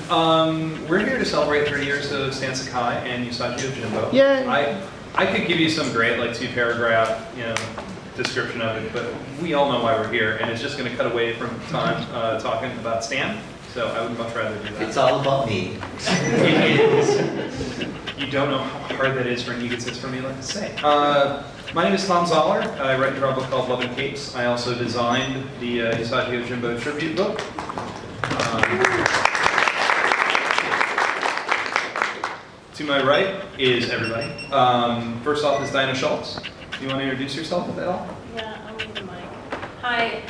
We're here to celebrate 30 years of Stan Sakai and Usagi Yojimbo. Yay! I could give you some great, like, 2-paragraph, description of it, but we all know why we're here, and it's just going to cut away from time talking about Stan. So I would much rather do that. It's all about me. It is. You don't know how hard that is for an egotist for me, like to say. My name is Thom Zahler. I write a book called Love and Capes. I also designed the Usagi Yojimbo tribute book. To my right is everybody. First off is Diana Schutz. Do you want to introduce yourself at all? Yeah, I'll need the mic. Hi,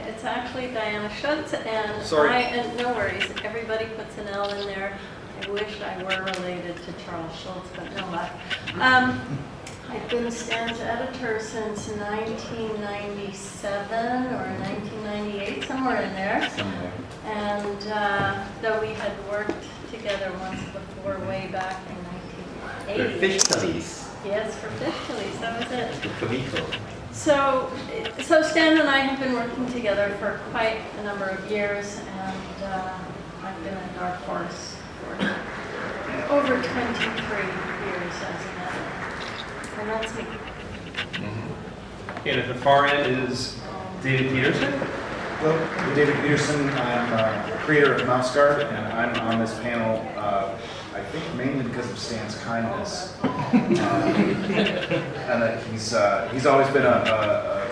it's actually Diana Schutz, and Sorry. no worries, everybody puts an L in there. I wish I were related to Charles Schultz, but no luck. I've been Stan's editor since 1997 or 1998, somewhere in there. Somewhere. And though we had worked together once before, way back in 1980. For Fish Police. Yes, for Fish Police, that was it. For Comico. So Stan and I have been working together for quite a number of years, and I've been at Dark Horse for over 23 years as an editor. And that's me. And at the far end is David Petersen. Hello, I'm David Petersen. I'm creator of Mouse Guard, and I'm on this panel, I think mainly because of Stan's kindness. And that he's always been a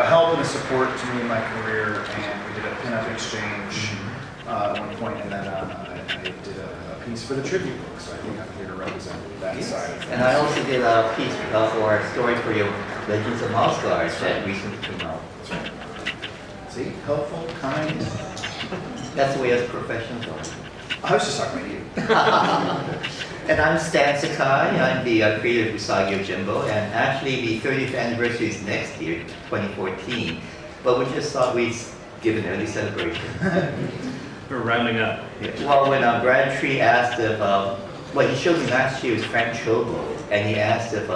help and a support to me in my career, and we did a pinup exchange at one point, and then I did a piece for the tribute book, so I think I'm here to represent that side. And I also did a piece or a story for your Legends of Mouse Guard that recently came out. That's right. See, helpful, kind. That's the way us professionals are. I was just talking about you. And I'm Stan Sakai. I'm the creator of Usagi Yojimbo, and actually the 30th anniversary is next year, 2014. But we just thought we'd give an early celebration. We're rounding up. Well, when Bradtree asked if, what he showed me last year was Frank Chobo, and he asked if,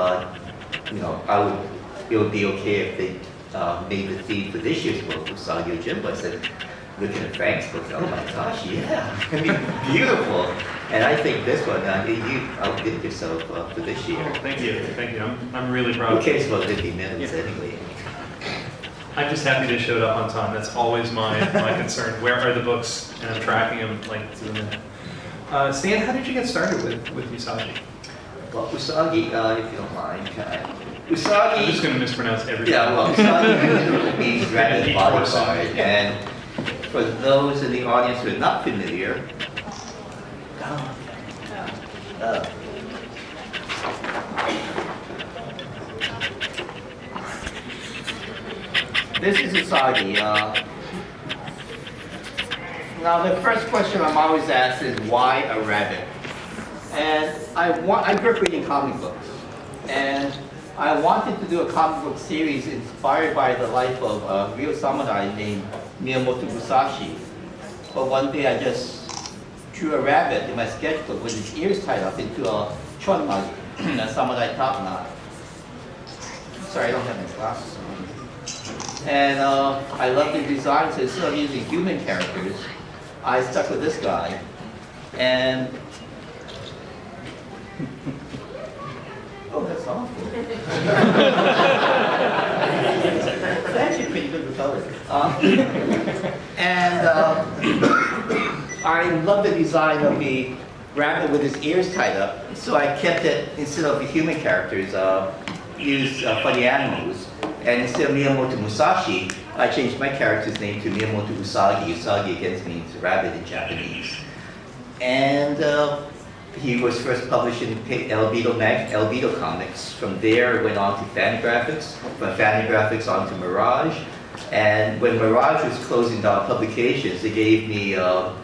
it would be okay if they made the theme for this year's book, Usagi Yojimbo. I said, looking at Frank's book, oh my gosh, yeah, it's gonna be beautiful. And I think this one, you outdid yourself for this year. Oh, thank you. I'm really proud. Who cares about 50 minutes anyway? I'm just happy they showed up on time. That's always my concern. Where are the books? And I'm tracking them like to the minute. Stan, how did you get started with Usagi? Well, Usagi, if you don't mind, Usagi. I'm just going to mispronounce everything. Yeah, well, Usagi means dragon bodyguard, and for those in the audience who are not familiar, this is Usagi. Now, the first question I'm always asked is, why a rabbit? And I grew up reading comic books, and I wanted to do a comic book series inspired by the life of a real samurai named Miyamoto Musashi. But one day I just drew a rabbit in my sketchbook with his ears tied up into a chonmagi, a samurai top knot. Sorry, I don't have my glasses on. And I love the design, so instead of using human characters, I stuck with this guy. And oh, that's awful. It's actually pretty good with color. I love the design of the rabbit with his ears tied up, so I kept it, instead of the human characters, used funny animals. And instead of Miyamoto Musashi, I changed my character's name to Miyamoto Usagi. Usagi again means rabbit in Japanese. And he was first published in Albedo Comics. From there, it went on to Fantagraphics. From Fantagraphics on to Mirage. And when Mirage was closing down publications, they gave me about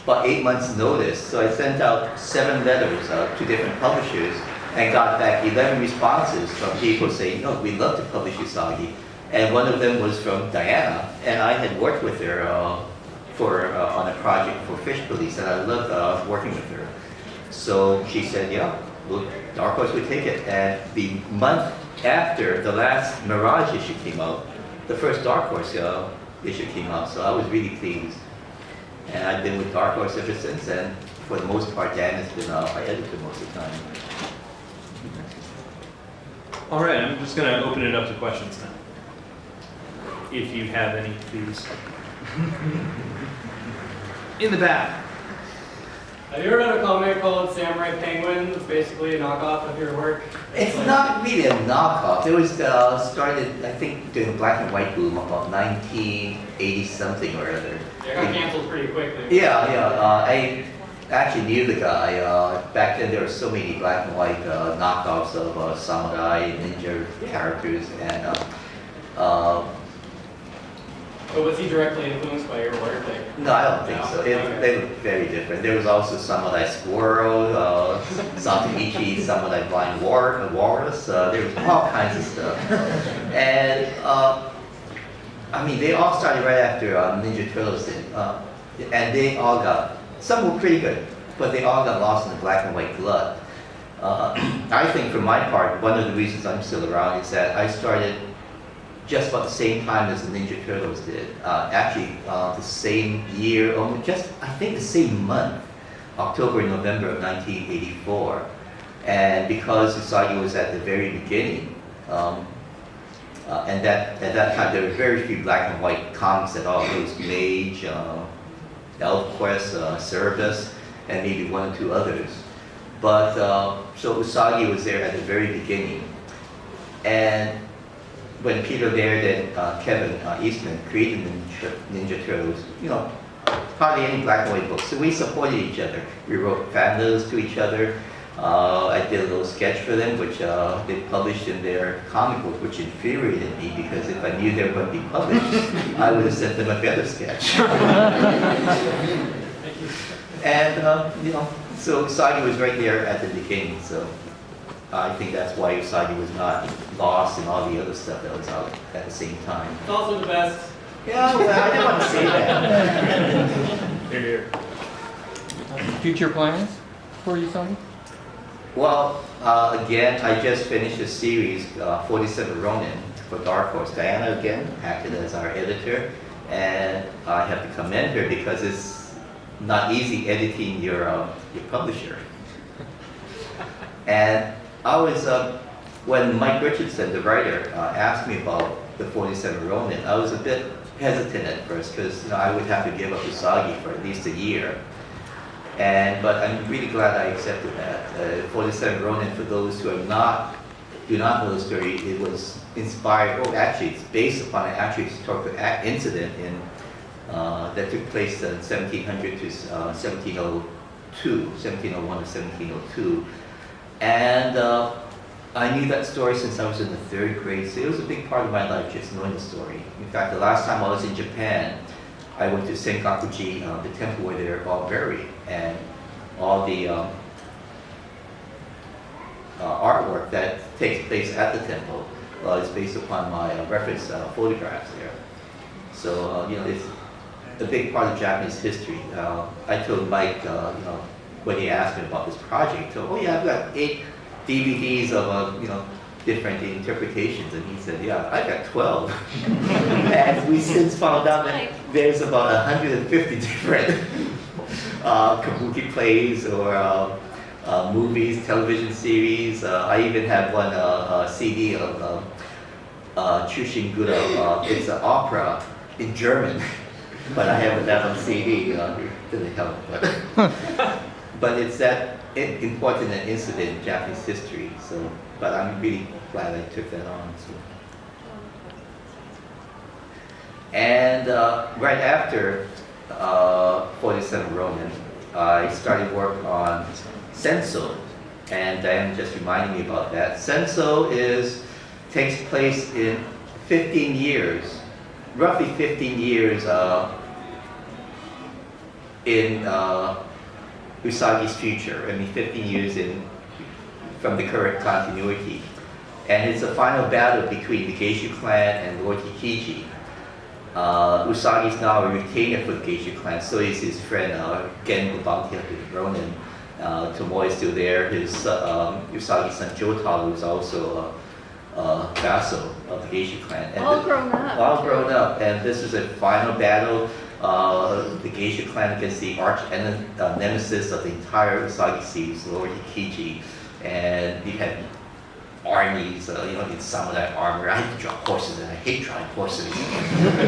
8 months' notice. So I sent out 7 letters to different publishers and got back 11 responses from people saying, no, we'd love to publish Usagi. And one of them was from Diana, and I had worked with her on a project for Fish Police, and I loved working with her. So she said, yeah, well, Dark Horse would take it. And the month after the last Mirage issue came out, the first Dark Horse issue came out, so I was really pleased. And I've been with Dark Horse ever since, and for the most part, Dan has been my editor most of the time. All right, I'm just going to open it up to questions now. If you have any, please. In the back. Have you ever done a comic called Samurai Penguin? It's basically a knockoff of your work. It's not really a knockoff. It was started, I think, during the black and white boom about 1980 something or other. It got canceled pretty quickly. Yeah. I actually knew the guy. Back then, there were so many black and white knockoffs of samurai and ninja characters, and But was he directly influenced by your work? Like, no, I don't think so. Okay. They look very different. There was also Samurai Squirrel, Santamichi, Samurai Blind Walrus. There was all kinds of stuff. And I mean, they all started right after Ninja Turtles did. And they all got, some were pretty good, but they all got lost in the black and white glut. I think for my part, one of the reasons I'm still around is that I started just about the same time as the Ninja Turtles did. Actually, the same year, just I think the same month, October and November of 1984. And because Usagi was at the very beginning, and at that time there were very few black and white comics at all. There was Mage, ElfQuest, Cerebus, and maybe one or two others. But so Usagi was there at the very beginning, and when Peter Laird and Kevin Eastman created Ninja Turtles, you know, hardly any black and white books. So we supported each other. We wrote fan letters to each other. I did a little sketch for them, which they published in their comic book, which infuriated me because if I knew they were going to be published, I would have sent them a better sketch. And, you know, so Usagi was right there at the beginning. So I think that's why Usagi was not lost in all the other stuff that was out at the same time. it's also the best. Yeah, well, I didn't want to say that. Here. Future plans for Usagi? Well, again, I just finished a series, 47 Ronin, for Dark Horse. Diana, again, acted as our editor, and I have to commend her because it's not easy editing your publisher. And I was, when Mike Richardson, the writer, asked me about the 47 Ronin, I was a bit hesitant at first because I would have to give up Usagi for at least a year. But I'm really glad I accepted that. 47 Ronin, for those who do not know the story, it was inspired, actually it's based upon an actual historical incident that took place in 1700 to 1701 to 1702. And I knew that story since I was in the 3rd grade, so it was a big part of my life just knowing the story. In fact, the last time I was in Japan, I went to Senkakuji, the temple where they're all buried, and all the artwork that takes place at the temple is based upon my reference photographs there. So, it's a big part of Japanese history. I told Mike, when he asked me about this project, oh yeah, I've got 8 DVDs of, different interpretations, and he said, yeah, I've got 12. And we since found out that there's about 150 different kabuki plays or movies, television series. I even have one CD of Chushin Gura. It's an opera in German, but I have that on CD. It didn't help, but it's that important an incident in Japanese history. So, but I'm really glad I took that on. So. And right after 47 Ronin, I started work on Senso, and Diane just reminded me about that. Senso takes place in 15 years, roughly 15 years in Usagi's future. 15 years from the current continuity. And it's a final battle between the Geishu clan and Lord Hikiji. Usagi's now a retainer for the Geishu clan, so is his friend Gen, the bounty hunter Ronin. Tomoe is still there. His Usagi's son Jotaro is also a vassal of the Geishu clan. And All grown up. All grown up. And this is a final battle. the geisha clan against the arch nemesis of the entire Usagi series, Lord Ikiji, and you had armies, in samurai armor. I had to draw horses, and I hate drawing horses.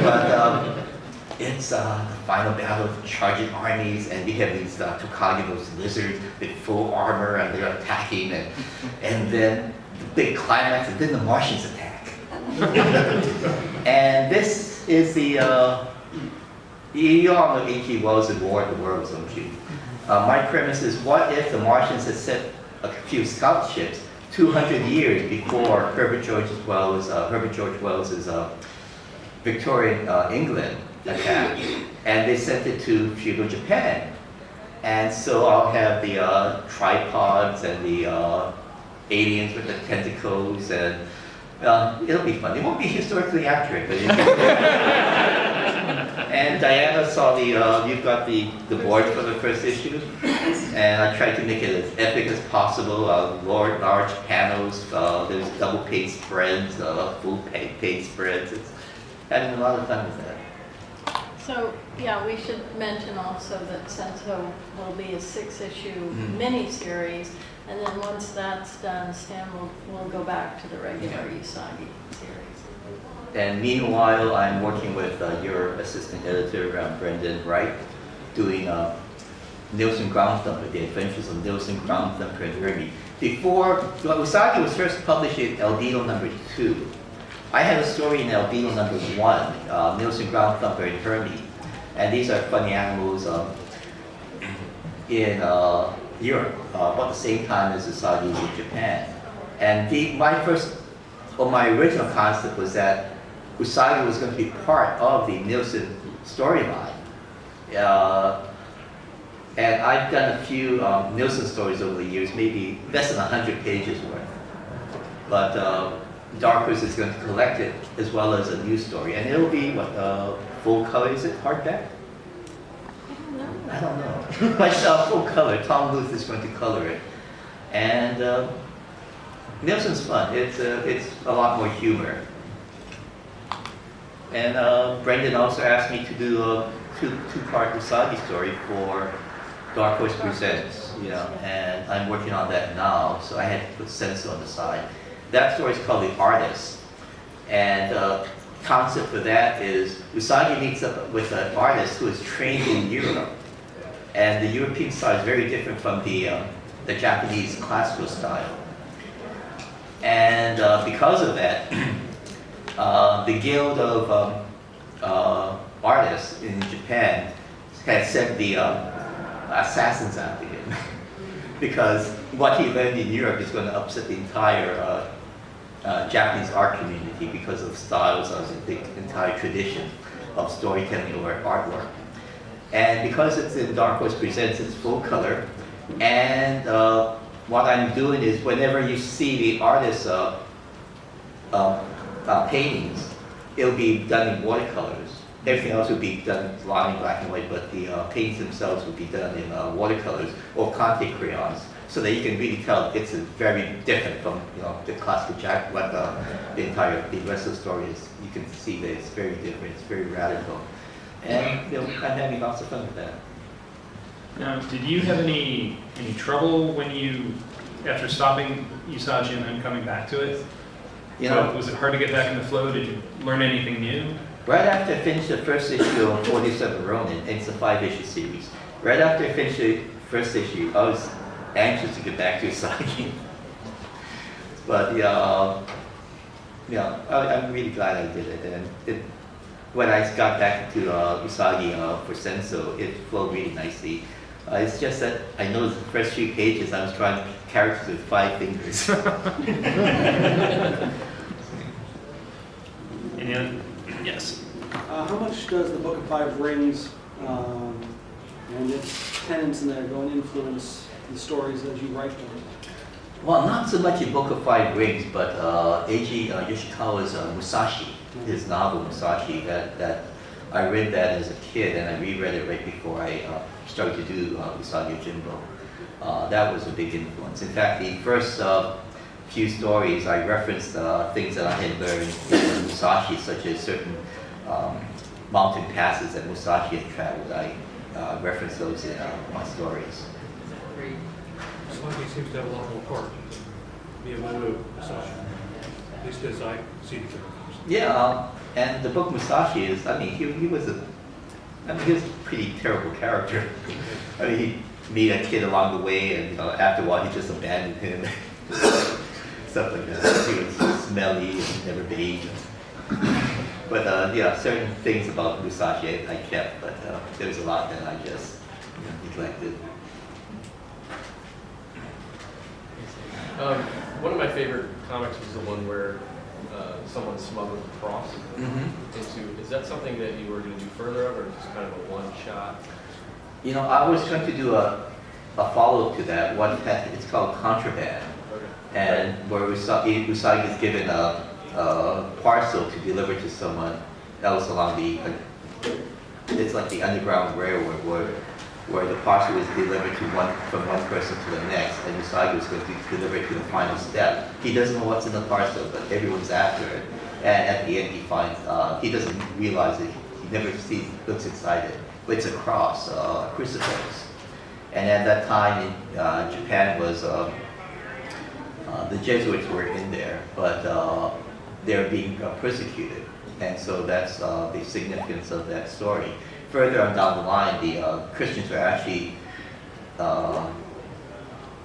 But it's the final battle of charging armies, and you have these Tokage, those lizards with full armor, and they're attacking, and then the big climax, and then the Martians attack. And this is the, you all know H.G. Wells' War of the Worlds, don't you? My premise is, what if the Martians had sent a few scout ships 200 years before Herbert George Wells' Victorian England attack, and they sent it to feudal Japan. And so I'll have the tripods and the aliens with the tentacles, and it'll be fun. It won't be historically accurate, but and Diana saw you've got the board for the first issue, and I tried to make it as epic as possible. Large panels, there's double page spreads, full page spreads. It's having a lot of fun with that. So, yeah, we should mention also that Senso will be a 6-issue mini-series, and then once that's done, Stan will go back to the regular Usagi series. And meanwhile, I'm working with your assistant editor, Brendan Wright, doing Nielsen Groundthumper, The Adventures of Nielsen Groundthumper and Hermie. Usagi was first published in Eldino #2. I had a story in Eldino #1, Nielsen Groundthumper and Hermie. And these are funny animals in Europe, about the same time as Usagi in Japan. And my original concept was that Usagi was going to be part of the Nielsen storyline. And I've done a few Nielsen stories over the years, maybe less than 100 pages worth. But Dark Horse is going to collect it as well as a new story. And it'll be, full color? Is it hardback? I don't know. But full color. Tom Luth is going to color it. And Nielsen's fun. It's a lot more humor. And Brendan also asked me to do a two-part Usagi story for Dark Horse Presents, and I'm working on that now, so I had to put Senso on the side. That story is called The Artist, and the concept for that is Usagi meets up with an artist who is trained in Europe, and the European style is very different from the Japanese classical style. And because of that, the Guild of Artists in Japan had sent the assassins after him because what he learned in Europe is going to upset the entire Japanese art community because of styles of the entire tradition of storytelling or artwork. And because it's in Dark Horse Presents, it's full color. And what I'm doing is whenever you see the artist's paintings, it'll be done in watercolors. Everything else will be done in black and white, but the paintings themselves will be done in watercolors or Conte crayons, so that you can really tell it's very different from the classical Jack, what the rest of the story is. You can see that it's very different, it's very radical, and I'm having lots of fun with that. Now, did you have any trouble when after stopping Usagi and then coming back to it? Was it hard to get back in the flow? Did you learn anything new? Right after I finished the first issue of 47 Ronin, and it's a 5-issue series, right after I finished the first issue, I was anxious to get back to Usagi. But I'm really glad I did it. And when I got back to Usagi for Senso, it flowed really nicely. It's just that I noticed the first few pages I was drawing characters with 5 fingers. Yes. How much does the Book of Five Rings and its tenets in there go and influence the stories as you write them? Well, not so much in Book of Five Rings, but Eiji Yoshikawa's Musashi, his novel Musashi, that I read that as a kid and I reread it right before I started to do Usagi Yojimbo. That was a big influence. In fact, the first few stories I referenced things that I had learned in Musashi, such as certain mountain passes that Musashi had traveled. I reference those in my stories. Usagi seems to have a lot more part. Miyamoto, Musashi. At least as I see the characters. Yeah, and the book Musashi is, I mean, he was a pretty terrible character. I mean, he meet a kid along the way, and after a while he just abandoned him. Stuff like that. He was smelly and never bathed. But yeah, certain things about Musashi I kept, but there was a lot that I just neglected. One of my favorite comics was the one where someone smuggled a cross into. Is that something that you were going to do further of, or just kind of a one shot? I was trying to do a follow-up to that. It's called Contraband, and where Usagi is given a parcel to deliver to someone else along it's like the Underground Railroad where the parcel is delivered from one person to the next, and Usagi is going to deliver it to the final step. He doesn't know what's in the parcel, but everyone's after it. And at the end, he finds he doesn't realize it. He never looks inside it, but it's a cross, a crucifix. And at that time in Japan was the Jesuits were in there, but they're being persecuted, and so that's the significance of that story. Further on down the line, the Christians were actually,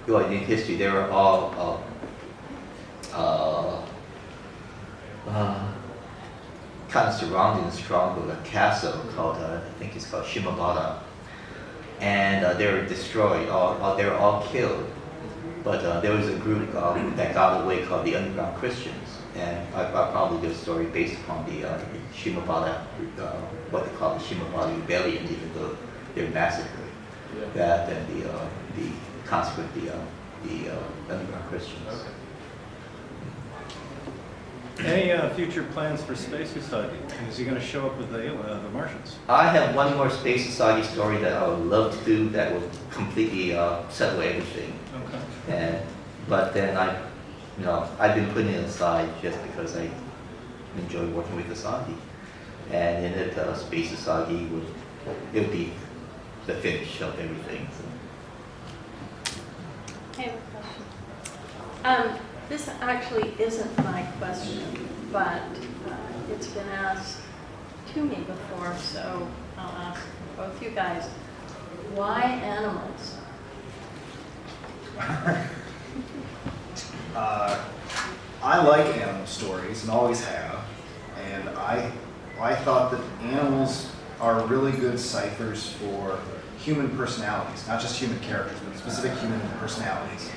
in history, they were all kind of surrounding a stronghold, a castle called, I think it's called Shimabara, and they were destroyed. They were all killed. But there was a group that got away called the Underground Christians, and I probably do a story based upon the Shimabara, what they call the Shimabara Rebellion, even though they're massacred. Yeah. That and the consequent, the Underground Christians. Any future plans for Space Usagi? Is he going to show up with the Martians? I have one more Space Usagi story that I would love to do that will completely settle everything. Okay. But then I've been putting it aside just because I enjoy working with Usagi, and in it, Space Usagi would be the finish of everything. So. I have a question. This actually isn't my question, but it's been asked to me before, so I'll ask both you guys. Why animals? I like animal stories and always have, and I thought that animals are really good ciphers for human personalities, not just human characters, but specific human personalities.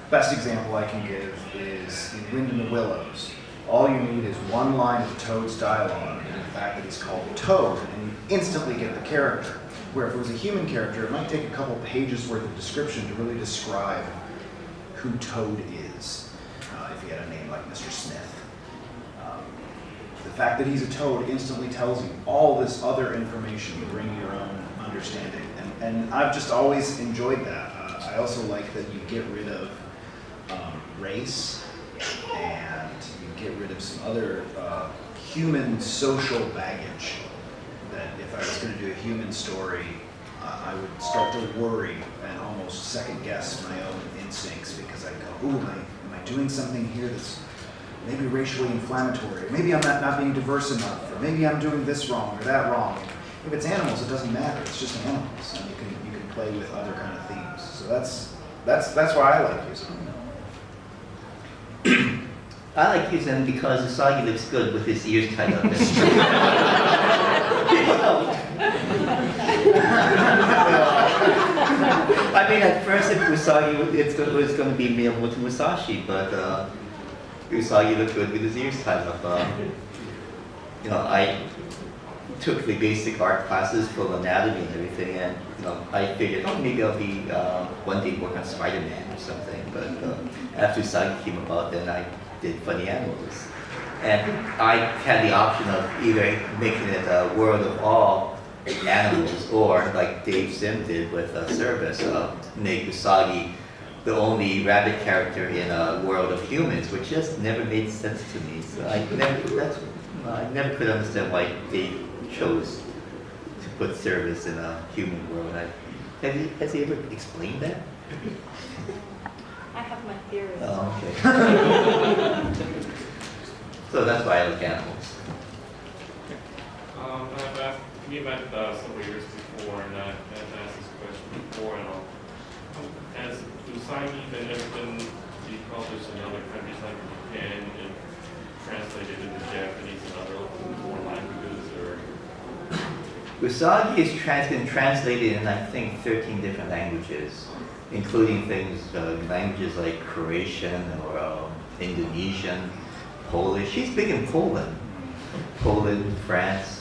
Best example I can give is in Wind in the Willows. All you need is one line of Toad's dialogue and the fact that he's called Toad, and you instantly get the character. Where if it was a human character, it might take a couple pages worth of description to really describe who Toad is, if he had a name like Mr. Smith. The fact that he's a Toad instantly tells you all this other information to bring your own understanding, and I've just always enjoyed that. I also like that you get rid of race, and you get rid of some other human social baggage that if I was going to do a human story, I would start to worry and almost second guess my own instincts, because I'd go, ooh, am I doing something here that's maybe racially inflammatory? Maybe I'm not being diverse enough, or maybe I'm doing this wrong or that wrong. If it's animals, it doesn't matter. It's just animals, and you can play with other kind of themes. So that's why I like using them. I like using him because Usagi looks good with his ears tied up. I mean, at first Usagi it was going to be Miyamoto Musashi, but Usagi looked good with his ears tied up. I took the basic art classes for anatomy and everything, and I figured, maybe I'll be one day work on Spider-Man or something. But after Usagi came about, then I did funny animals, and I had the option of either making it a world of all animals, or like Dave Sim did with Service, make Usagi the only rabbit character in a world of humans, which just never made sense to me. So I never could understand why Dave chose to put service in a human world. Has he ever explained that? I have my theories. Oh, okay. So that's why I like animals. We met several years before, and I've asked this question before, and has Usagi been published in other countries like Japan and translated into Japanese and other foreign languages, or? Usagi has been translated in, I think, 13 different languages, including languages like Croatian or Indonesian, Polish. She's big in Poland. Poland, France,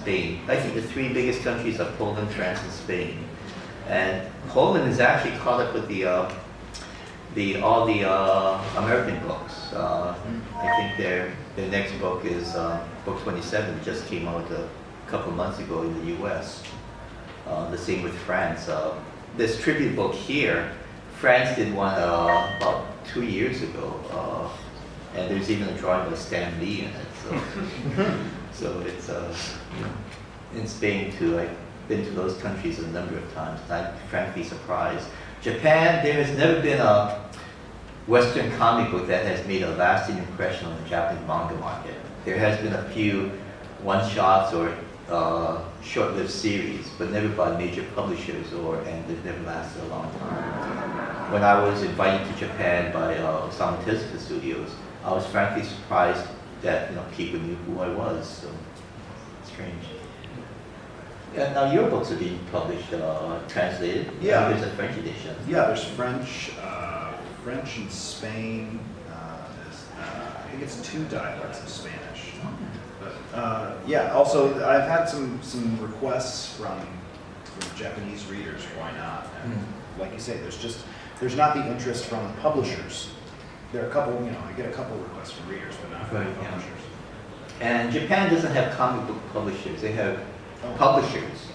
Spain. I think the three biggest countries are Poland, France, and Spain. And Poland is actually caught up with all the American books. I think their next book is book 27. It just came out a couple months ago in the U.S. The same with France. This tribute book here, France did one about 2 years ago, and there's even a drawing by Stan Lee in it. So it's in Spain too. I've been to those countries a number of times, and I'm frankly surprised. Japan, there has never been a Western comic book that has made a lasting impression on the Japanese manga market. There has been a few one-shots or short-lived series, but never by major publishers, and they've never lasted a long time. When I was invited to Japan by Osamu Tezuka Studios, I was frankly surprised that people knew who I was. So strange. And now your books are being published, translated. Yeah. There's a French edition. Yeah, there's French in Spain. I think it's 2 dialects of Spanish. But yeah, also I've had some requests from Japanese readers. Why not? And like you say, there's not the interest from the publishers. There are a couple, I get a couple requests from readers, but not from Right, the yeah. publishers. And Japan doesn't have comic book publishers. They have publishers.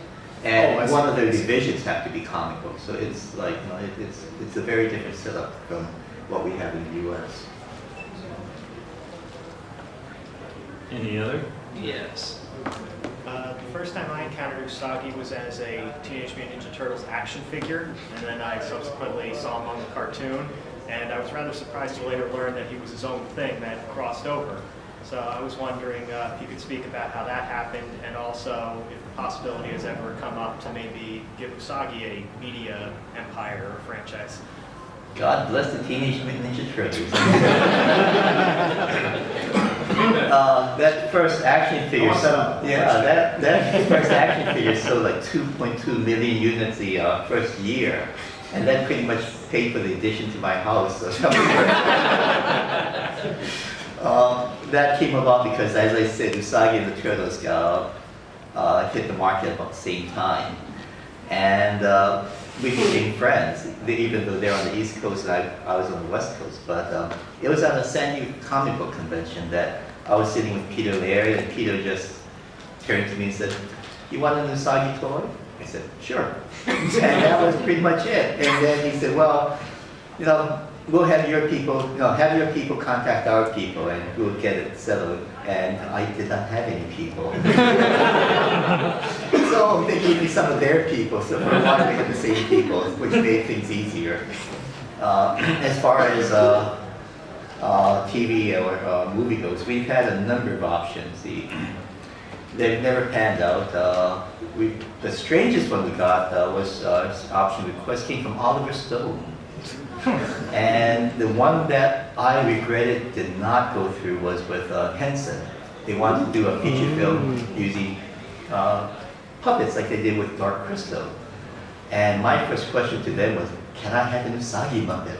And I see. one of their divisions have to be comic books. So it's like, it's a very different setup from what we have in the U.S. Any other? Yes. The first time I encountered Usagi was as a Teenage Mutant Ninja Turtles action figure, and then I subsequently saw him on the cartoon, and I was rather surprised to later learn that he was his own thing that crossed over. So I was wondering if you could speak about how that happened, and also if the possibility has ever come up to maybe give Usagi a media empire or franchise. God bless the Teenage Mutant Ninja Turtles. That first action figure, that first action figure sold like 2.2 million units the first year, and that pretty much paid for the addition to my house. So that came about because, as I said, Usagi and the Turtles hit the market about the same time, and we became friends, even though they're on the East Coast and I was on the West Coast. But it was at a San Diego comic book convention that I was sitting with Peter Laird, and Peter just turned to me and said, "You want an Usagi toy?" I said, "Sure." And that was pretty much it. And then he said, "Well, we'll have your people, contact our people, and we'll get it settled." And I did not have any people. So they gave me some of their people, so for a while we had the same people, which made things easier. As far as TV or movie goes, we've had a number of options. They've never panned out. The strangest one we got was option request came from Oliver Stone. And the one that I regretted did not go through was with Henson. They wanted to do a feature film using puppets like they did with Dark Crystal. And my first question to them was, can I have an Usagi Muppet?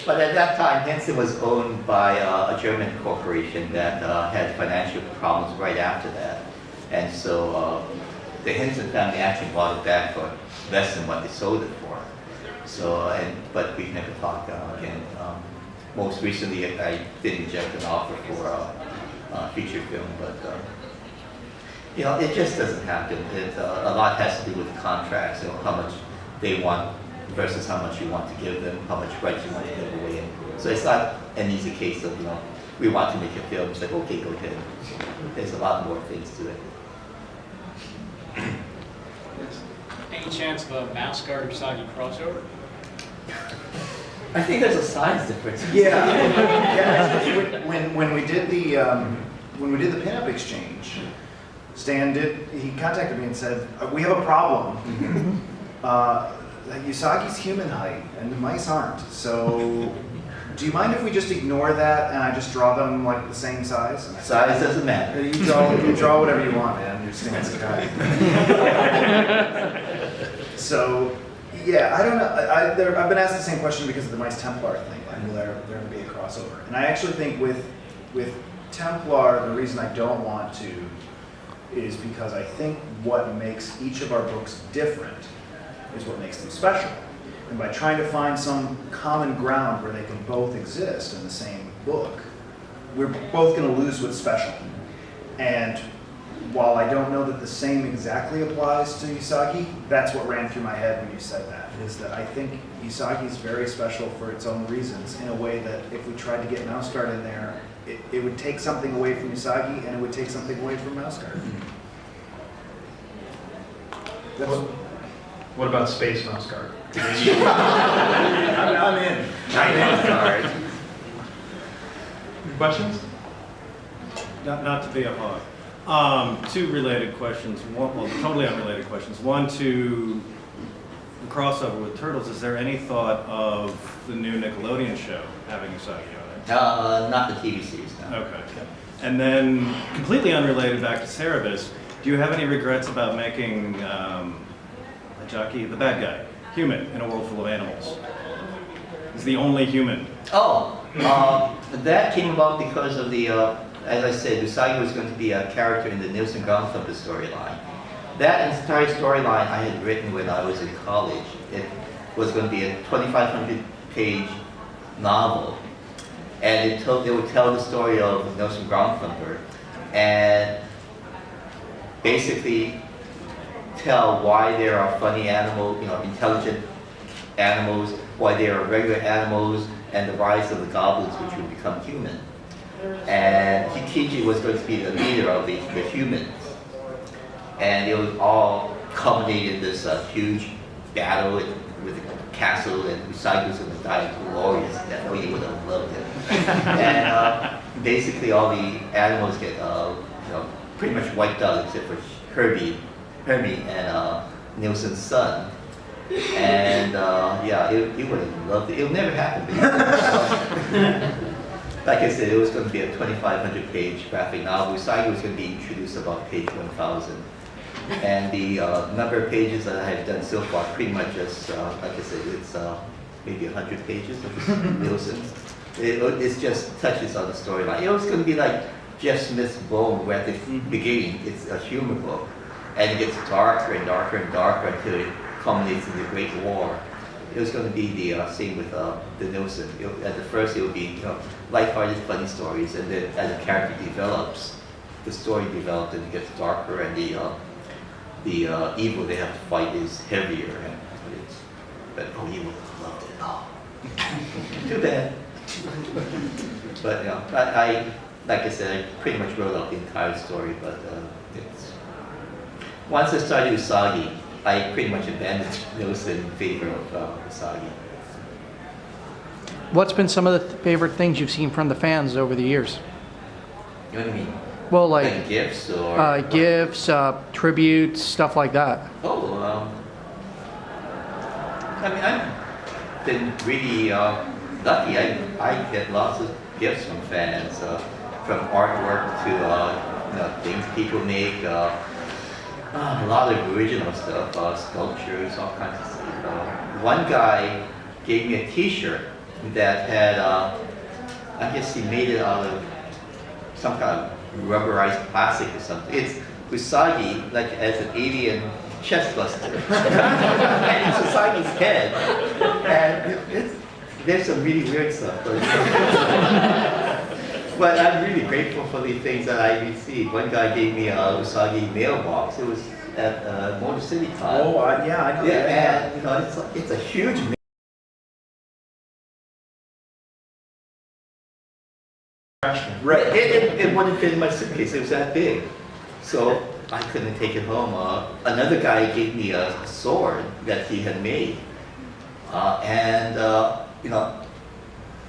But at that time, Henson was owned by a German corporation that had financial problems right after that. And so the Henson family actually bought it back for less than what they sold it for. So, but we've never talked again. Most recently, I did reject an offer for a feature film, but it just doesn't happen. A lot has to do with contracts, how much they want versus how much you want to give them, how much rights you want to give away. So it's not an easy case of we want to make a film. It's like, okay, go ahead. There's a lot more things to it. Any chance of a Mouse Guard Usagi crossover? I think there's a size difference. Yeah. Actually, when we did the pinup exchange, Stan he contacted me and said, we have a problem. Usagi's human height and the mice aren't. So do you mind if we just ignore that and I just draw them like the same size? And Size doesn't matter. You draw whatever you want, man. You're Stan Sakai. So, yeah, I don't know. I've been asked the same question because of the Mice Templar thing, and will there be a crossover? And I actually think with Templar, the reason I don't want to is because I think what makes each of our books different is what makes them special. And by trying to find some common ground where they can both exist in the same book, we're both going to lose what's special. And while I don't know that the same exactly applies to Usagi, that's what ran through my head when you said that, is that I think Usagi is very special for its own reasons in a way that if we tried to get Mouse Guard in there, it would take something away from Usagi and it would take something away from Mouse Guard. What about Space Mouse Guard? I'm in. Mouse Guard. Questions? Not to be a hog. Two related questions. One, well, totally unrelated questions. One to the crossover with Turtles. Is there any thought of the new Nickelodeon show having Usagi on it? Not the TV series, no. Okay. And then, completely unrelated, back to Cerebus. Do you have any regrets about making Jockey, the bad guy, human in a world full of animals? He's the only human. Oh, that came about because of the, as I said, Usagi was going to be a character in the Nielsen Groundthumper storyline. That entire storyline I had written when I was in college. It was going to be a 2,500-page novel, and it would tell the story of Nielsen Groundthumper, and basically tell why there are funny animals, intelligent animals, why there are regular animals, and the rise of the goblins which would become human. And Hikiji was going to be the leader of the humans. And it would all culminate in this huge battle with the castle, and Usagi was going to die a glorious death. Oh, you would have loved it. And basically all the animals get pretty much wiped out except for Hermie and Nielsen's son. And yeah, you would have loved it. It'll never happen. Like I said, it was going to be a 2,500-page graphic novel. Usagi was going to be introduced about page 1,000. And the number of pages that I have done so far, pretty much just, like I said, it's maybe 100 pages of Nielsen. It just touches on the storyline. It was going to be like Jeff Smith's Bone, where at the beginning it's a humor book, and it gets darker and darker and darker until it culminates in the Great War. It was going to be the same with the Nielsen. At the first, it would be lighthearted, funny stories, and then as the character develops, the story develops and it gets darker, and the evil they have to fight is heavier. But oh, you would have loved it. Oh, too bad. But I like I said, I pretty much wrote out the entire story. But once I started Usagi, I pretty much abandoned Nielsen in favor of Usagi. What's been some of the favorite things you've seen from the fans over the years? You know what I mean? Well, like gifts or gifts, tributes, stuff like that. Oh, I mean, I've been really lucky. I get lots of gifts from fans, from artwork to things people make. A lot of original stuff, sculptures, all kinds of stuff. One guy gave me a T-shirt that had, I guess he made it out of some kind of rubberized plastic or something. It's Usagi, like as an alien chest buster. And it's Usagi's head. And there's some really weird stuff. But I'm really grateful for the things that I received. One guy gave me a Usagi mailbox. It was at Motor City Con. Oh, yeah, I know. Yeah, and it's a huge Right. It wouldn't fit in my suitcase, it was that big. So I couldn't take it home. Another guy gave me a sword that he had made. You know,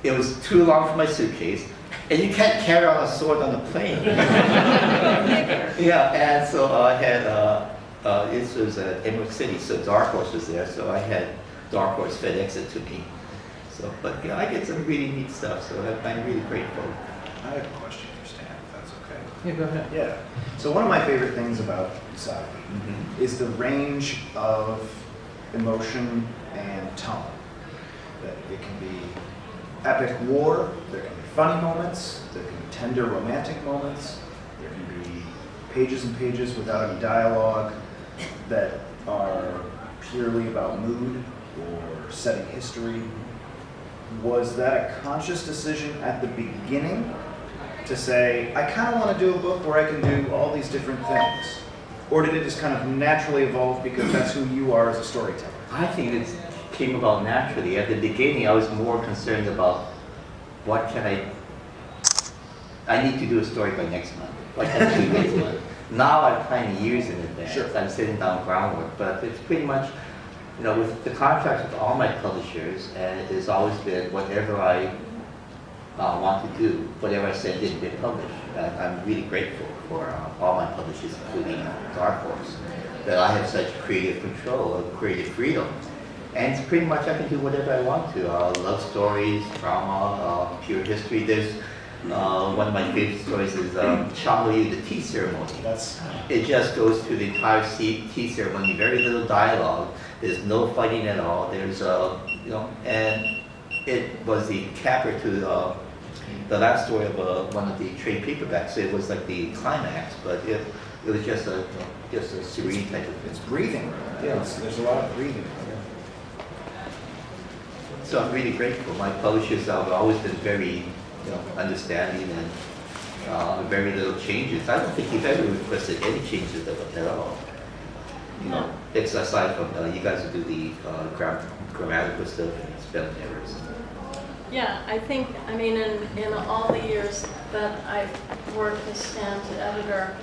it was too long for my suitcase. And you can't carry on a sword on a plane. Yeah, and so I had, this was at Emerald City, so Dark Horse was there, so I had Dark Horse FedEx it to me. So, but you know, I get some really neat stuff, so I'm really grateful. I have a question for Stan, if that's okay. Yeah, go ahead. Yeah. So one of my favorite things about Usagi is the range of emotion and tone. That it can be epic war, there can be funny moments, there can be tender romantic moments, there can be pages and pages without any dialogue that are purely about mood or setting history. Was that a conscious decision at the beginning to say, I kind of want to do a book where I can do all these different things? Or did it just kind of naturally evolve because that's who you are as a storyteller? I think it came about naturally. At the beginning, I was more concerned about what can I need to do a story by next month. What can I do next month? Now I'm planning years in advance. Sure. I'm sitting down groundwork, but it's pretty much, you know, with the contracts with all my publishers, and it has always been whatever I want to do, whatever I said didn't get published. And I'm really grateful for all my publishers, including Dark Horse, that I have such creative control and creative freedom. And it's pretty much I can do whatever I want to. Love stories, drama, pure history. There's one of my favorite stories is Changoyu, the tea ceremony. It just goes through the entire tea ceremony, very little dialogue. There's no fighting at all. There's you know, and it was the capper to the last story of one of the trade paperbacks. So it was like the climax, but it was just a serene type of thing. It's breathing. Yeah, there's a lot of breathing. So I'm really grateful. My publishers have always been very, you know, understanding and very little changes. I don't think you've ever requested any changes at all. You know, it's aside from you guys who do the grammatical stuff and spelling errors. Yeah, I think, I mean, in all the years that I've worked as Stan's editor,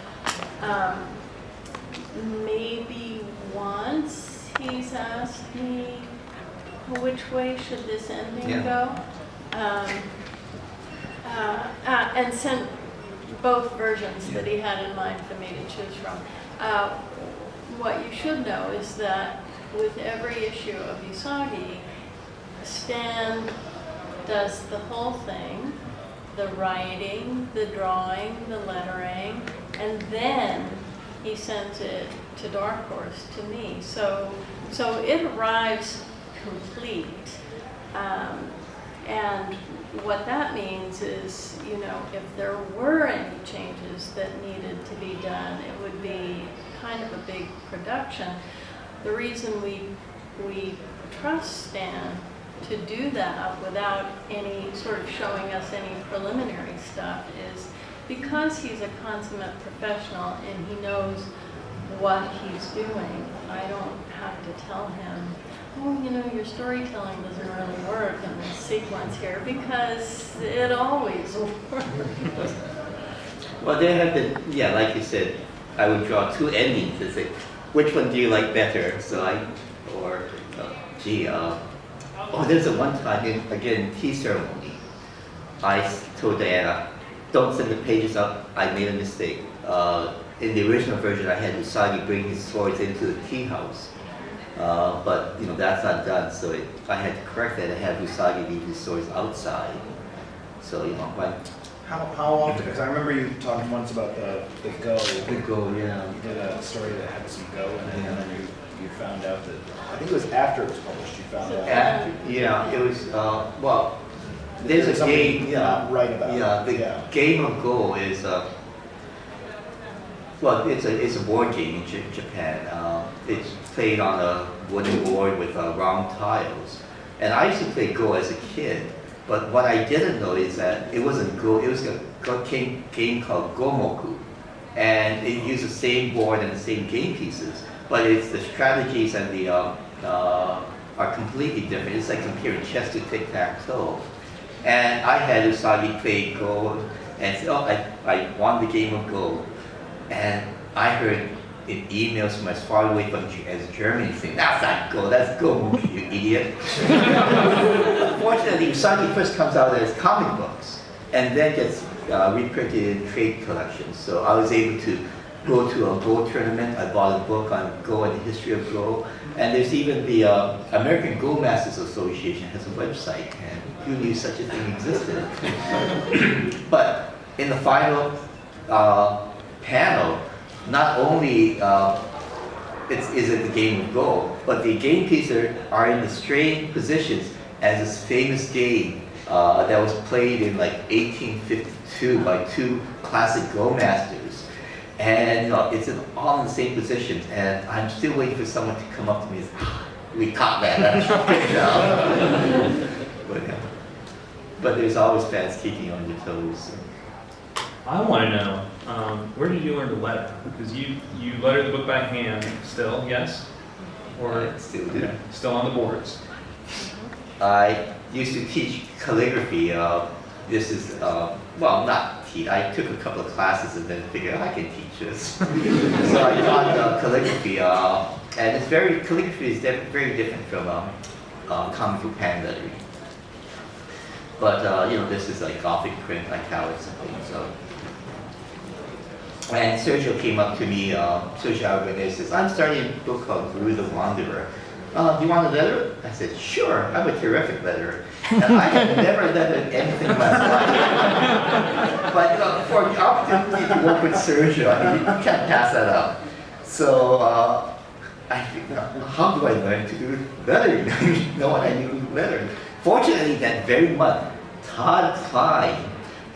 maybe once he's asked me, which way should this ending go? And sent both versions that he had in mind for me to choose from. What you should know is that with every issue of Usagi, Stan does the whole thing, the writing, the drawing, the lettering, and then he sends it to Dark Horse, to me. So it arrives complete. And what that means is, you know, if there were any changes that needed to be done, it would be kind of a big production. The reason we trust Stan to do that without any sort of showing us any preliminary stuff is because he's a consummate professional and he knows what he's doing. I don't have to tell him, oh, you know, your storytelling doesn't really work in this sequence here, because it always works. Well, there have been, yeah, like you said, I would draw two endings and say, which one do you like better? So there's a one time, again, tea ceremony, I told Diana, don't send the pages up, I made a mistake. In the original version, I had Usagi bring his swords into the tea house. But you know, that's not done, so I had to correct that and have Usagi leave his swords outside. So, you know, How often? Because I remember you talking once about the go. The go, yeah. You did a story that had some go in it, and then you found out that, I think it was after it was published, you found out. Yeah, it was, well, there's a game, not right about the game of Go is, well, it's a board game in Japan. It's played on a wooden board with round tiles. And I used to play Go as a kid, but what I didn't know is that it wasn't Go, it was a game called Gomoku. And it used the same board and the same game pieces, but it's the strategies and the are completely different. It's like comparing chess to tic-tac-toe. And I had Usagi play Go, and said, oh, I won the game of Go. And I heard in emails from as far away from as Germany saying, that's not Go, that's Go, you idiot. Unfortunately, Usagi first comes out as comic books and then gets reprinted in trade collections. So I was able to go to a Go tournament. I bought a book on Go and the history of Go. And there's even the American Go Masters Association has a website, and who knew such a thing existed? But in the final panel, not only is it the game of Go, but the game pieces are in the strange positions as this famous game that was played in like 1852 by two classic Go masters. And it's all in the same positions, and I'm still waiting for someone to come up to me and say, we caught that, that's good job. But there's always fans kicking on your toes. So. I want to know, where did you learn to letter? Because you letter the book by hand still, yes? Or I still do. Still on the boards? I used to teach calligraphy. This is, well, not teach. I took a couple of classes and then figured I can teach this. So I taught calligraphy, and it's calligraphy is very different from comic book hand lettering. But this is like Gothic print, italics and things. So. And Sergio came up to me, Sergio Aragonés says, I'm starting a book called Guru the Wanderer. Do you want to letter? I said, sure, I'm a terrific letterer. And I had never lettered anything in my life. But for the opportunity to work with Sergio, you can't pass that up. So I figured, how do I learn to do lettering? No one I knew lettered. Fortunately, that very month, Todd Klein,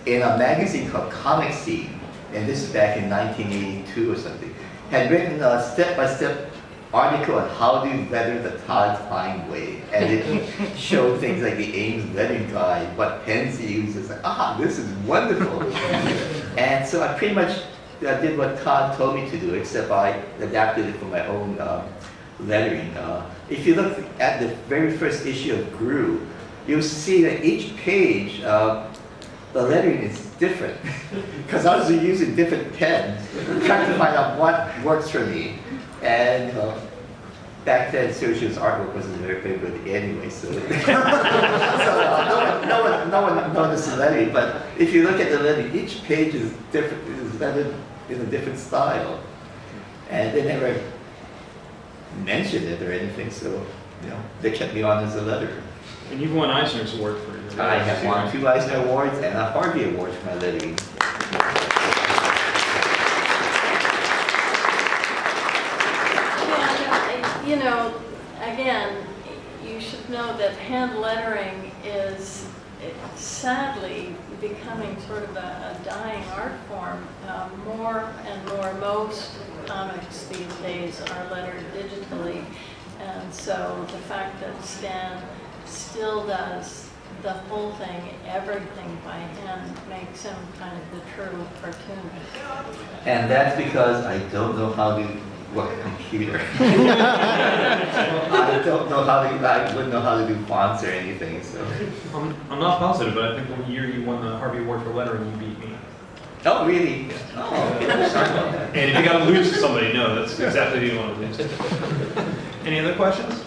in a magazine called Comic Scene, and this is back in 1982 or something, had written a step-by-step article on how to letter the Todd Klein way. And it showed things like the Ames lettering guide, what pens he uses. Like, this is wonderful. And so I pretty much did what Todd told me to do, except I adapted it for my own lettering. If you look at the very first issue of Gru, you'll see that each page, the lettering is different. Because I was using different pens, trying to find out what works for me. And back then, Sergio's artwork wasn't very good anyway, so, no one noticed the lettering. But if you look at the lettering, each page is different, is lettered in a different style, and they never mentioned it or anything. So, they kept me on as a letterer. And you've won Eisner's Award for your. I have won 2 Eisner Awards and a Harvey Award for my lettering. Again, you should know that hand lettering is sadly becoming sort of a dying art form. More and more, most comics these days are lettered digitally. And so the fact that Stan still does the whole thing, everything by hand, makes him kind of the true cartoonist. And that's because I don't know how to work a computer. I don't know how to, I wouldn't know how to do fonts or anything, so. I'm not positive, but I think one year you won the Harvey Award for lettering, you beat me. Oh, really? Oh, sorry about that. And if you got to lose to somebody, no, that's exactly who you want to lose to. Any other questions?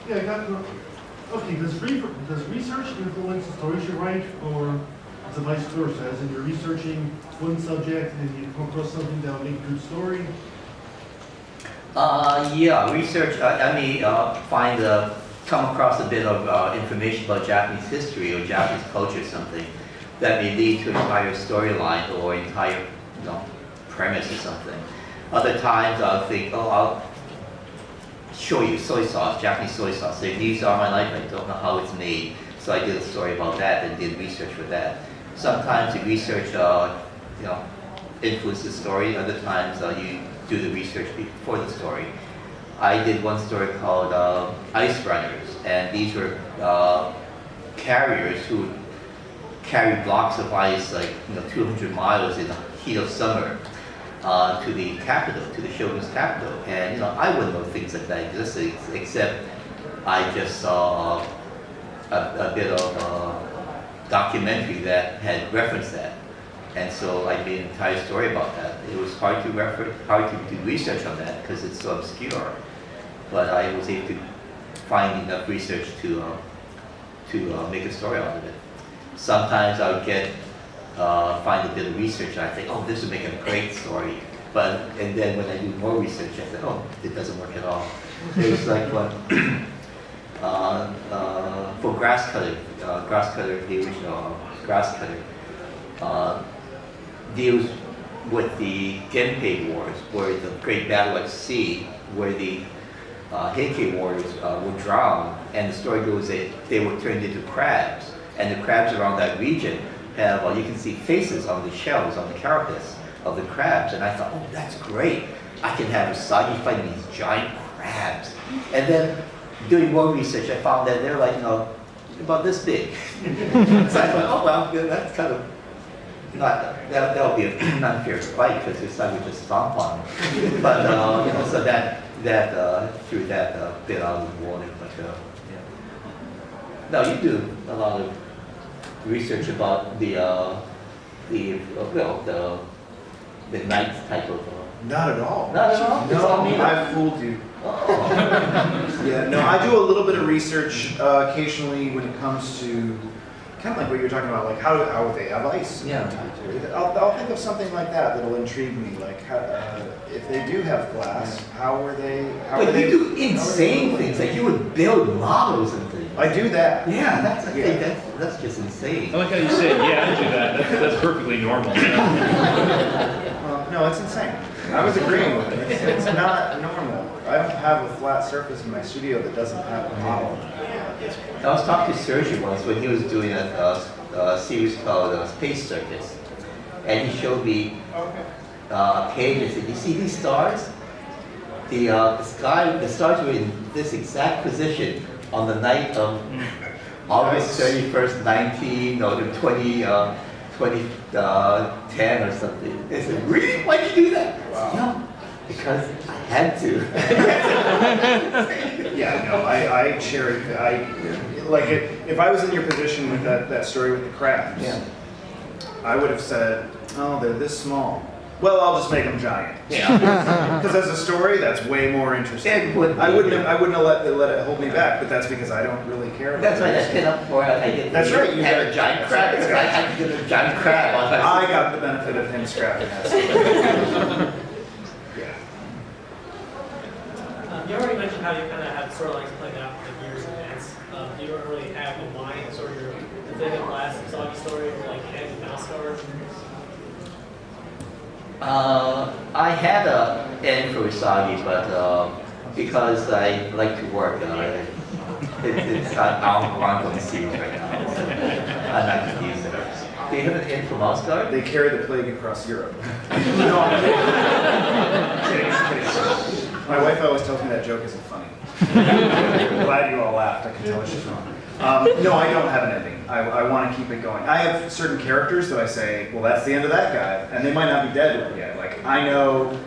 Yeah, I got the, okay, does research influence the stories you write, or is it vice versa? As in you're researching one subject and you come across something that will make a good story? Yeah, research, I may come across a bit of information about Japanese history or Japanese culture or something that may lead to an entire storyline or entire premise or something. Other times I'll think, I'll show you soy sauce, Japanese soy sauce. So these are my life, I don't know how it's made. So I did a story about that and did research for that. Sometimes the research influences the story, other times you do the research before the story. I did one story called Ice Runners, and these were carriers who carried blocks of ice like 200 miles in the heat of summer to the capital, to the shogun's capital. And I wouldn't know things like that existed, except I just saw a bit of documentary that had referenced that. And so I made an entire story about that. It was hard to do research on that because it's so obscure. But I was able to find enough research to make a story out of it. Sometimes I would find a bit of research and I think, oh, this would make a great story. And then when I do more research, I say, oh, it doesn't work at all. There's like one for grass cutter, the original grass cutter, deals with the Genpei Wars, where the great battle at sea, where the Heikei warriors were drowned, and the story goes that they were turned into crabs, and the crabs around that region have, you can see faces on the shells, on the carapace of the crabs, and I thought, oh, that's great. I can have Usagi fighting these giant crabs. And then doing more research, I found that they're like, about this big. So I thought, oh, well, that's kind of that'll be an unfair fight because Usagi would just stomp on them. But, so that threw that bit out of the water. But, yeah. No, you do a lot of research about the knight type of. Not at all. Not at all? No, I fooled you. Oh. Yeah, no, I do a little bit of research occasionally when it comes to kind of like what you're talking about, like how would they have ice? Yeah. I'll think of something like that that'll intrigue me. Like how, if they do have glass, how are they? But you do insane things, like you would build models and things. I do that. Yeah, that's just insane. I like how you say, yeah, I do that. That's perfectly normal. No, it's insane. I was agreeing with it. It's not normal. I don't have a flat surface in my studio that doesn't have a model. I was talking to Sergio once when he was doing a series called Space Circus, and he showed me a page and said, "You see these stars? The stars were in this exact position on the night of August 31st, 2010 or something." They said, "Really? Why'd you do that?" I said, "No, because I had to." Yeah, no, I cherry. Like if I was in your position with that story with the crabs, I would have said, "Oh, they're this small. Well, I'll just make them giant." Yeah. Because as a story, that's way more interesting. It would be, I wouldn't have let it hold me back, but that's because I don't really care about That's why I pin up for it. That's right. You had a giant crab. I had to get a giant crab. I got the benefit of him scrapping that. You already mentioned how you kind of had storylines playing out like years in advance. You don't really have in mind sort of your definitive last Usagi story, like Head and Mouse Guard. I had an end for Usagi, but because I like to work, it's I'm on the series right now. I'm not going to use it. Do you have an end for Mouse Guard? They carry the plague across Europe. No, I'm kidding. My wife always tells me that joke isn't funny. I'm glad you all laughed. I can tell she's wrong. No, I don't have an ending. I want to keep it going. I have certain characters that I say, well, that's the end of that guy, and they might not be dead yet. Like I know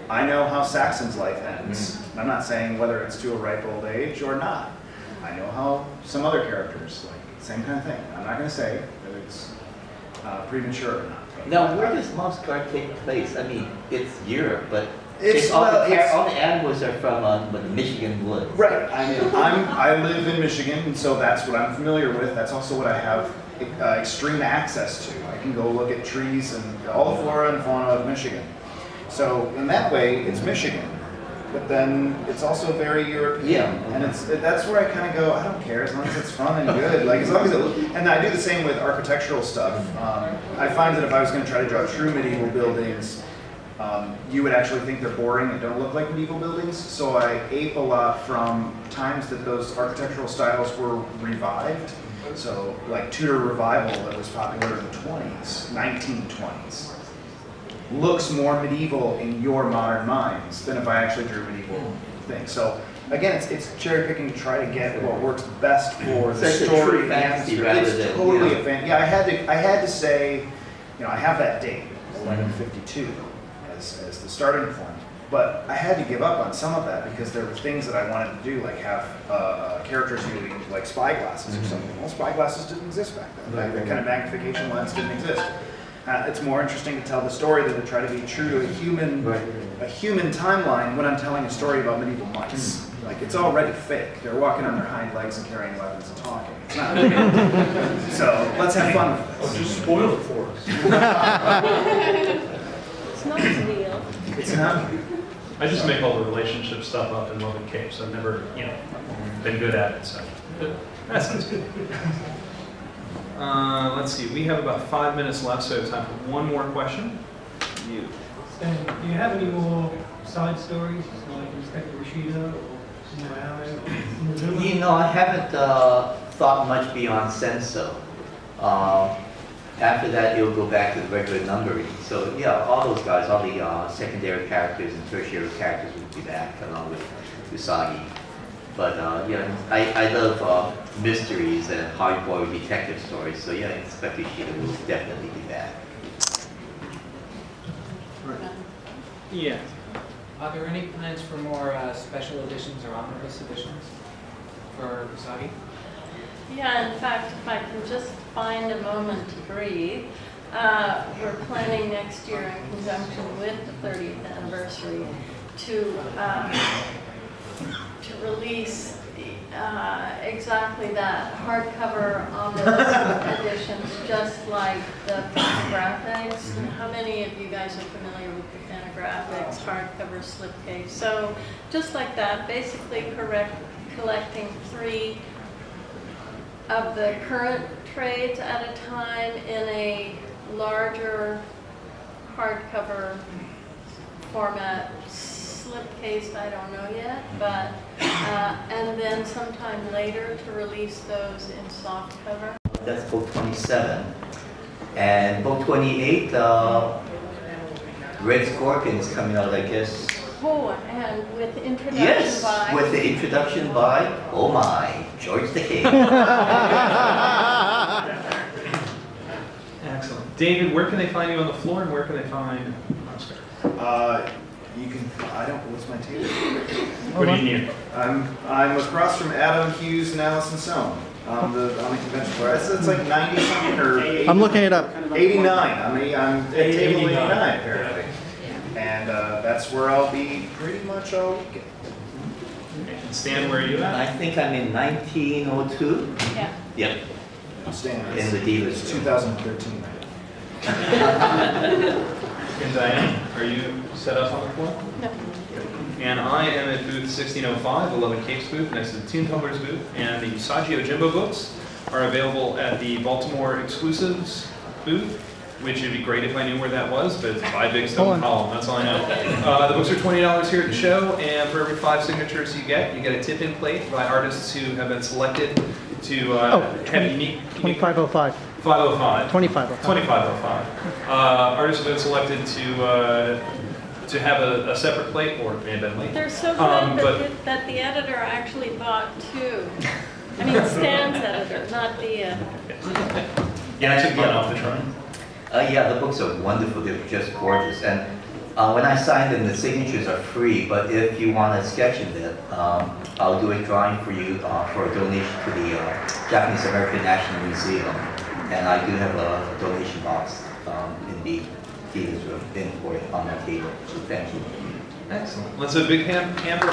how Saxon's life ends. Mm-hmm. I'm not saying whether it's to a ripe old age or not. I know how some other characters, like same kind of thing. I'm not going to say whether it's premature or not. Now, where does Mouse Guard take place? I mean, it's Europe, but all the animals are from the Michigan woods. Right. I live in Michigan, and so that's what I'm familiar with. That's also what I have extreme access to. I can go look at trees and all the flora and fauna of Michigan. So in that way, it's Michigan. But then it's also very European. Yeah. And that's where I kind of go, I don't care as long as it's fun and good. Like as long as and I do the same with architectural stuff. I find that if I was going to try to draw true medieval buildings, you would actually think they're boring and don't look like medieval buildings. So I ape a lot from times that those architectural styles were revived. So like Tudor revival that was popular in the 20s, 1920s. Looks more medieval in your modern minds than if I actually drew medieval things. So again, it's cherry picking to try to get what works best for the story. It's totally a fan. Yeah, I had to say, I have that date, 1152, as the starting point. But I had to give up on some of that because there were things that I wanted to do, like have characters using like spy glasses or something. Well, spy glasses didn't exist back then. That kind of magnification lens didn't exist. It's more interesting to tell the story than to try to be true to a human timeline when I'm telling a story about medieval mice. Like, it's already fake. They're walking on their hind legs and carrying weapons and talking. It's not real. So let's have fun with this. Oh, just spoil it for us. It's not real. It's not. I just make all the relationship stuff up in Love and Capes. I've never, been good at it, so that sounds good. Let's see, we have about 5 minutes left, so I have time for one more question. You. And do you have any more side stories, like Inspector Rashida or Morale? I haven't thought much beyond Senso. After that, it'll go back to the regular numbering. So yeah, all those guys, all the secondary characters and tertiary characters will be back along with Usagi. But I love mysteries and hardboiled detective stories. So yeah, Inspector Rashida will definitely be back. Yeah. Are there any plans for more special editions or omnibus editions for Usagi? Yeah, in fact, if I can just find a moment to breathe, we're planning next year in conjunction with the 30th anniversary to release exactly that, hardcover omnibus editions, just like the Fantagraphics. How many of you guys are familiar with the Fantagraphics hardcover slipcase? So just like that, basically collecting 3 of the current trades at a time in a larger hardcover format, slipcased, I don't know yet, but and then sometime later to release those in soft cover. That's book 27. And book 28, Red Scorpion is coming out, I guess. Oh, and with introduction by... With the introduction by, oh my, George Takei. Excellent. David, where can they find you on the floor, and where can they find Oscar? You can. What's my table? What do you need? I'm across from Adam Hughes and Allison Sohn on the convention floor. It's like 90 something or 80, I'm looking it up. 89. I'm at table 89 apparently, and that's where I'll be pretty much all weekend. And Stan, where are you at? I think I'm in 1902. Yeah. Yep. Stan, In the dealers. it's 2013. And Diana, are you set up on the floor? No. And I am at booth 1605, the Love and Capes booth, next to the Toon Tumblers booth. And the Usagi Yojimbo books are available at the Baltimore Exclusives booth, which would be great if I knew where that was, but it's by Big Stone Column, that's all I know. The books are $20 here at the show, and for every 5 signatures you get a tip-in plate by artists who have been selected to have unique... 2505. 505. 2505. 2505. Artists have been selected to have a separate plate, or it may have been late. They're so good that the editor actually bought 2. I mean, Stan's editor, not the... Yeah, I took one off the truck. Yeah, the books are wonderful. They're just gorgeous. And when I sign them, the signatures are free. But if you want to sketch in them, I'll do a drawing for you for a donation to the Japanese American National Museum. And I do have a donation box in the dealer's room on my table. So thank you. Excellent. Let's have a big hand for